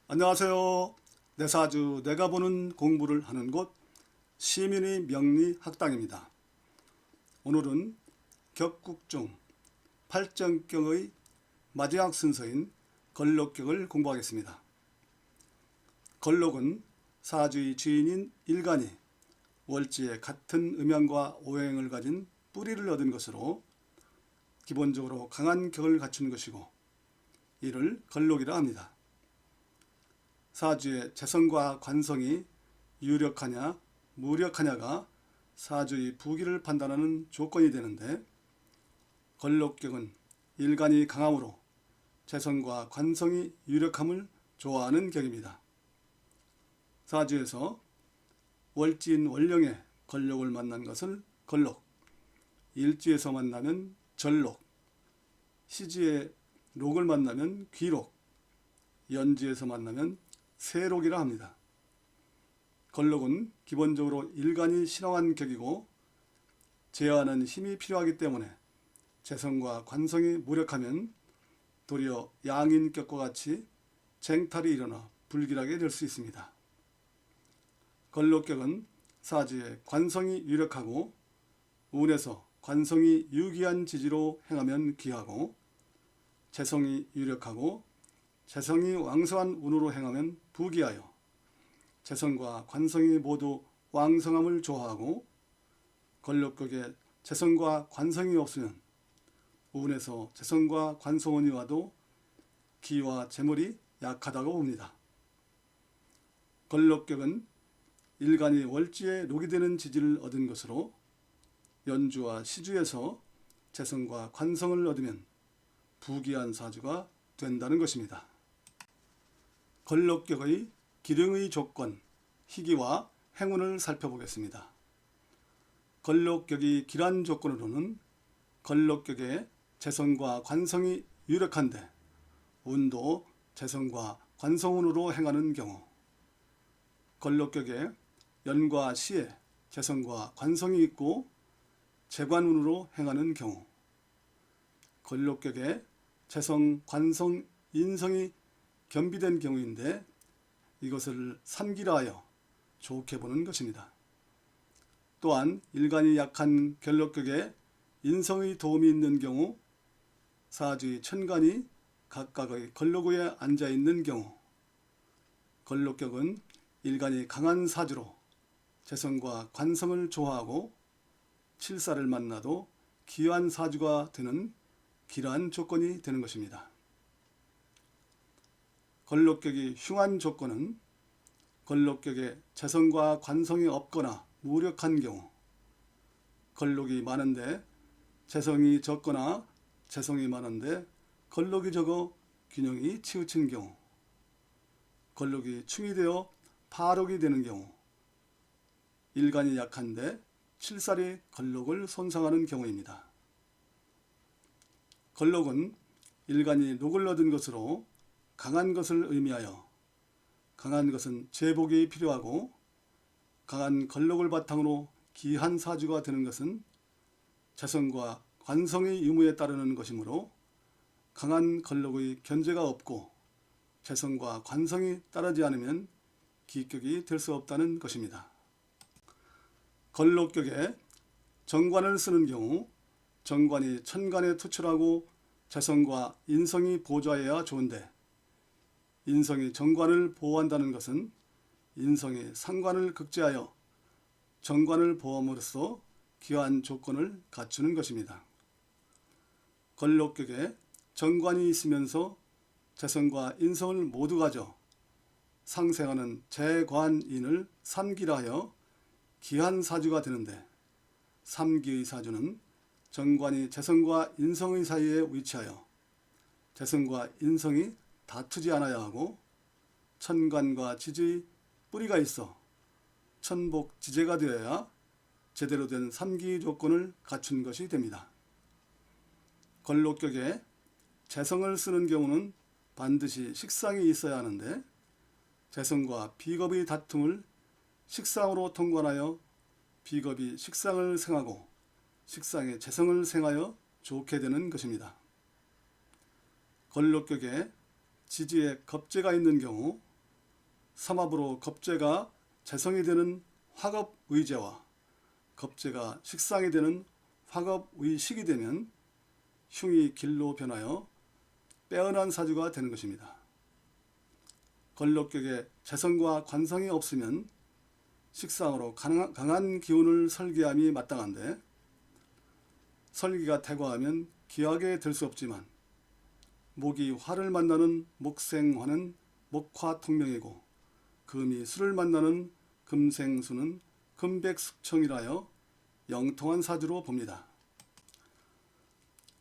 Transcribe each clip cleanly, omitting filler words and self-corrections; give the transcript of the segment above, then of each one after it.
안녕하세요. 내 사주 내가 보는 공부를 하는 곳 시민의 명리학당입니다. 오늘은 격국중 8정경의 마지막 순서인 걸록격을 공부하겠습니다. 걸록은 사주의 주인인 일간이 월지에 같은 음양과 오행을 가진 뿌리를 얻은 것으로 기본적으로 강한 격을 갖춘 것이고 이를 걸록이라 합니다. 사주의 재성과 관성이 유력하냐 무력하냐가 사주의 부기를 판단하는 조건이 되는데, 걸록격은 일간이 강함으로 재성과 관성이 유력함을 좋아하는 격입니다. 사주에서 월지인 월령에 걸록을 만난 것을 걸록, 일지에서 만나면 절록, 시지에 록을 만나면 귀록, 연지에서 만나면 세록이라 합니다. 걸록은 기본적으로 일간이 신성한 격이고 제어하는 힘이 필요하기 때문에 재성과 관성이 무력하면 도리어 양인격과 같이 쟁탈이 일어나 불길하게 될 수 있습니다. 걸록격은 사주에 관성이 유력하고 운에서 관성이 유기한 지지로 행하면 귀하고, 재성이 유력하고 재성이 왕성한 운으로 행하면 부귀하여 재성과 관성이 모두 왕성함을 좋아하고, 걸록격에 재성과 관성이 없으면 운에서 재성과 관성운이 와도 기와 재물이 약하다고 봅니다. 걸록격은 일간이 월지에 록이 되는 지지를 얻은 것으로 연주와 시주에서 재성과 관성을 얻으면 부귀한 사주가 된다는 것입니다. 걸록격의 기령의 조건, 희기와 행운을 살펴보겠습니다. 걸록격이 기란 조건으로는 걸록격에 재성과 관성이 유력한데 운도 재성과 관성운으로 행하는 경우, 걸록격에 연과 시에 재성과 관성이 있고 재관운으로 행하는 경우, 걸록격에 재성, 관성, 인성이 겸비된 경우인데 이것을 삼기라 하여 좋게 보는 것입니다. 또한 일간이 약한 걸록격에 인성의 도움이 있는 경우, 사주의 천간이 각각의 걸록위에 앉아있는 경우, 걸록격은 일간이 강한 사주로 재성과 관성을 좋아하고 칠사를 만나도 기한 사주가 되는 기란 조건이 되는 것입니다. 걸록격이 흉한 조건은 걸록격에 재성과 관성이 없거나 무력한 경우, 걸록이 많은데 재성이 적거나 재성이 많은데 걸록이 적어 균형이 치우친 경우, 걸록이 충이 되어 파록이 되는 경우, 일간이 약한데 칠살이 걸록을 손상하는 경우입니다. 걸록은 일간이 록을 얻은 것으로 강한 것을 의미하여 강한 것은 제복이 필요하고, 강한 걸록을 바탕으로 기한 사주가 되는 것은 재성과 관성의 유무에 따르는 것이므로 강한 걸록의 견제가 없고 재성과 관성이 따르지 않으면 기격이 될 수 없다는 것입니다. 걸록격에 정관을 쓰는 경우, 정관이 천간에 투출하고 재성과 인성이 보좌해야 좋은데 인성이 정관을 보호한다는 것은 인성이 상관을 극제하여 정관을 보험으로써 귀한 조건을 갖추는 것입니다. 걸록격에 정관이 있으면서 재성과 인성을 모두 가져 상생하는 재관인을 삼기라 하여 기한 사주가 되는데, 삼기의 사주는 정관이 재성과 인성의 사이에 위치하여 재성과 인성이 다투지 않아야 하고 천간과 지지의 뿌리가 있어 천복지재가 되어야 제대로 된 삼기 조건을 갖춘 것이 됩니다. 걸록격에 재성을 쓰는 경우는 반드시 식상이 있어야 하는데 재성과 비겁의 다툼을 식상으로 통관하여 비겁이 식상을 생하고 식상이 재성을 생하여 좋게 되는 것입니다. 걸록격에 지지에 겁재가 있는 경우 삼합으로 겁재가 재성이 되는 화겁의재와 겁재가 식상이 되는 화겁의식이 되면 흉이 길로 변하여 빼어난 사주가 되는 것입니다. 걸록격에 재성과 관성이 없으면 식상으로 강한 기운을 설계함이 마땅한데 설기가 태과하면 기하게 될 수 없지만 목이 화를 만나는 목생화는 목화통명이고 금이 수를 만나는 금생수는 금백숙청이라여 영통한 사주로 봅니다.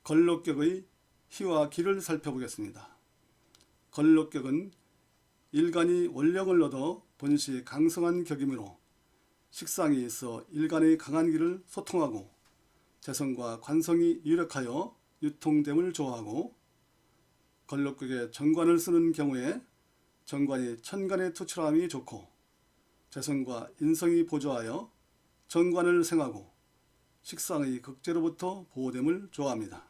걸록격의 희와 기를 살펴보겠습니다. 걸록격은 일간이 원령을 얻어 본시 강성한 격이므로 식상이 있어 일간의 강한 기를 소통하고 재성과 관성이 유력하여 유통됨을 좋아하고 걸록격에 정관을 쓰는 경우에 정관이 천간에 투출함이 좋고 재성과 인성이 보조하여 정관을 생하고 식상의 극제로부터 보호됨을 좋아합니다.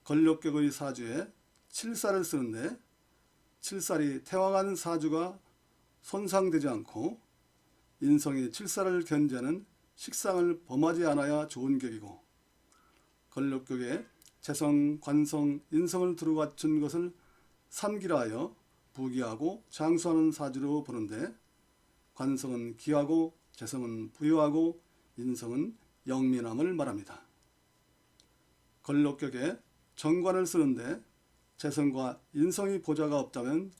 걸록격의 사주에 칠살을 쓰는데 칠살이 태왕한 사주가 손상되지 않고 인성이 칠살을 견제하는 식상을 범하지 않아야 좋은 격이고 걸록격에 재성, 관성, 인성을 두루 갖춘 것을 삼기라 하여 부기하고 장수하는 사주로 보는데 관성은 기하고 재성은 부유하고 인성은 영민함을 말합니다. 걸록격에 정관을 쓰는데 재성과 인성이 보좌가 없다면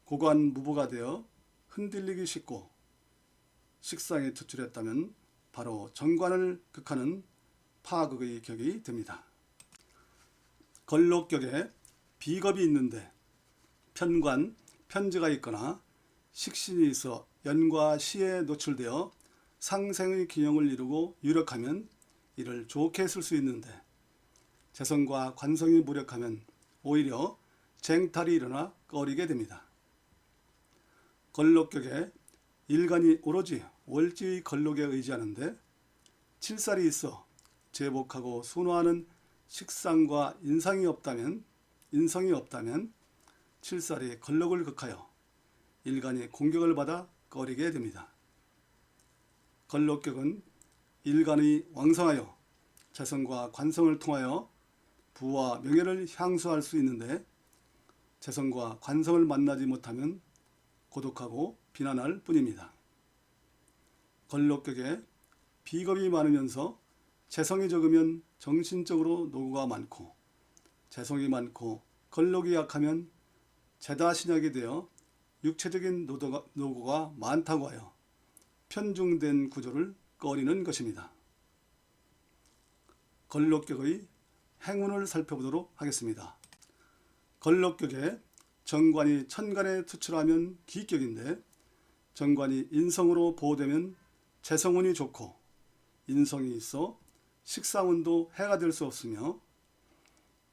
고관무보가 되어 흔들리기 쉽고 식상에 투출했다면 바로 정관을 극하는 파극의 격이 됩니다. 걸록격에 비겁이 있는데 편관, 편제가 있거나 식신이 있어 연과 시에 노출되어 상생의 기형을 이루고 유력하면 이를 좋게 쓸 수 있는데 재성과 관성이 무력하면 오히려 쟁탈이 일어나 꺼리게 됩니다. 걸록격에 일간이 오로지 월지의 걸록에 의지하는데 칠살이 있어 제복하고 순화하는 식상과 인성이 없다면 칠살이 걸록을 극하여 일간이 공격을 받아 꺼리게 됩니다. 걸록격은 일간이 왕성하여 재성과 관성을 통하여 부와 명예를 향수할 수 있는데 재성과 관성을 만나지 못하면 고독하고 비난할 뿐입니다. 걸록격에 비겁이 많으면서 재성이 적으면 정신적으로 노고가 많고 재성이 많고 걸록이 약하면 재다신약이 되어 육체적인 노고가 많다고 하여 편중된 구조를 꺼리는 것입니다. 걸록격의 행운을 살펴보도록 하겠습니다. 걸록격에 정관이 천간에 투출하면 기격인데 정관이 인성으로 보호되면 재성운이 좋고 인성이 있어 식상운도 해가 될 수 없으며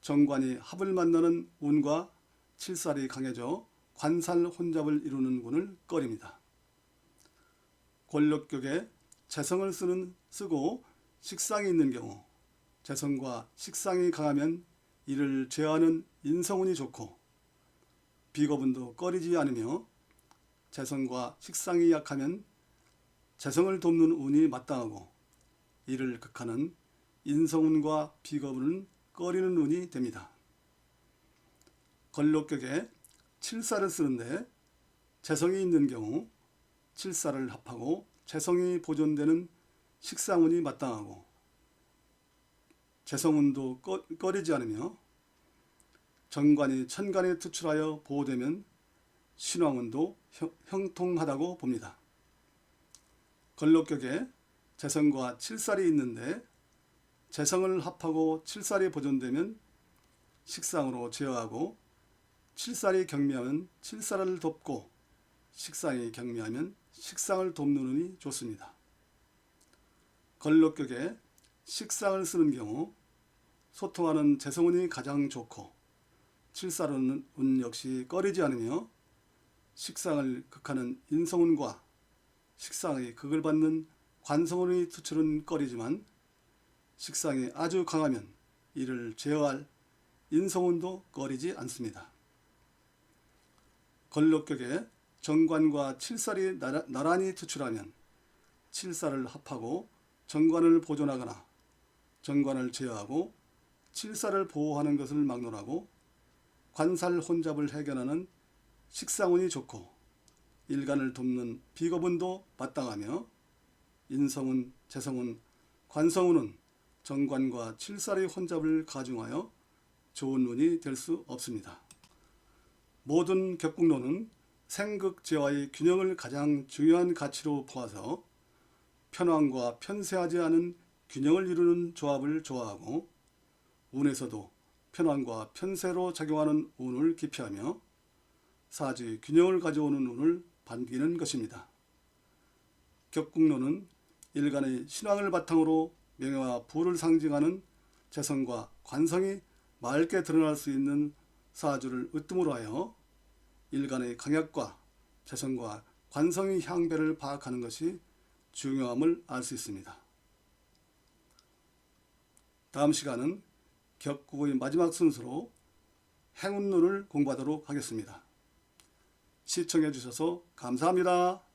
정관이 합을 만나는 운과 칠살이 강해져 관살 혼잡을 이루는 군을 꺼립니다. 걸록격에 재성을 쓰고 식상이 있는 경우 재성과 식상이 강하면 이를 제어하는 인성운이 좋고 비겁운도 꺼리지 않으며 재성과 식상이 약하면 재성을 돕는 운이 마땅하고 이를 극하는 인성운과 비겁운은 꺼리는 운이 됩니다. 걸록격에 칠살을 쓰는데 재성이 있는 경우 칠살을 합하고 재성이 보존되는 식상운이 마땅하고 재성운도 꺼리지 않으며 정관이 천간에 투출하여 보호되면 신왕운도 형통하다고 봅니다. 걸록격에 재성과 칠살이 있는데 재성을 합하고 칠살이 보존되면 식상으로 제어하고 칠살이 경미하면 칠살을 돕고 식상이 경미하면 식상을 돕는 운이 좋습니다. 걸록격에 식상을 쓰는 경우 소통하는 재성운이 가장 좋고 칠살운 역시 꺼리지 않으며 식상을 극하는 인성운과 식상의 극을 받는 관성운의 투출은 꺼리지만 식상이 아주 강하면 이를 제어할 인성운도 꺼리지 않습니다. 걸록격에 정관과 칠살이 나란히 투출하면 칠살을 합하고 정관을 보존하거나 정관을 제어하고 칠살을 보호하는 것을 막론하고 관살 혼잡을 해결하는 식상운이 좋고 일간을 돕는 비겁운도 마땅하며 인성운, 재성운, 관성운은 정관과 칠살의 혼잡을 가중하여 좋은 운이 될 수 없습니다. 모든 격국론은 생극재화의 균형을 가장 중요한 가치로 보아서 편왕과 편세하지 않은 균형을 이루는 조합을 좋아하고 운에서도 편왕과 편세로 작용하는 운을 기피하며 사주의 균형을 가져오는 운을 반기는 것입니다. 격국론은 일간의 신왕을 바탕으로 명예와 부를 상징하는 재성과 관성이 맑게 드러날 수 있는 사주를 으뜸으로 하여 일간의 강약과 재성과 관성의 향배를 파악하는 것이 중요함을 알 수 있습니다. 다음 시간은 격국의 마지막 순서로 행운론을 공부하도록 하겠습니다. 시청해 주셔서 감사합니다.